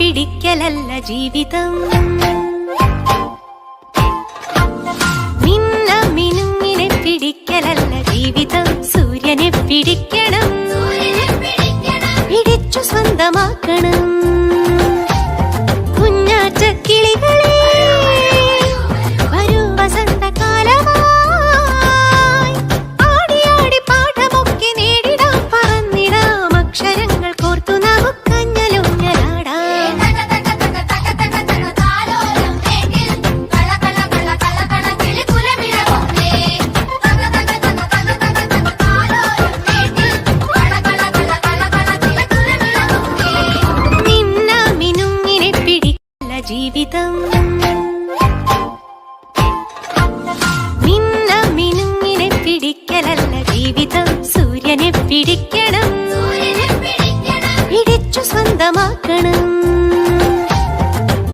പിടിക്കലല്ല ജീവിതം. മിന്ന മിനുങ്ങിനെ പിടിക്കലല്ല ജീവിതം. സൂര്യനെ പിടിക്കണം, പിടിച്ചു സ്വന്തമാക്കണം. കുഞ്ഞാറ്റ കിളികളെ വരൂ വസന്തകാലമായി. ആടി ആടി പാഠമൊക്കെ നേടിടാം, പറന്നിടാം അക്ഷരങ്ങൾ കോർത്തു നമുക്കഞ്ഞലുഞ്ഞലാടാം. മിന്ന മിനുങ്ങിനെ പിടിക്കലല്ല ജീവിതം. മിന്ന മിനുങ്ങിനെ പിടിക്കലല്ല ജീവിതം. സൂര്യനെ പിടിക്കണം, പിടിച്ചു സ്വന്തമാക്കണം.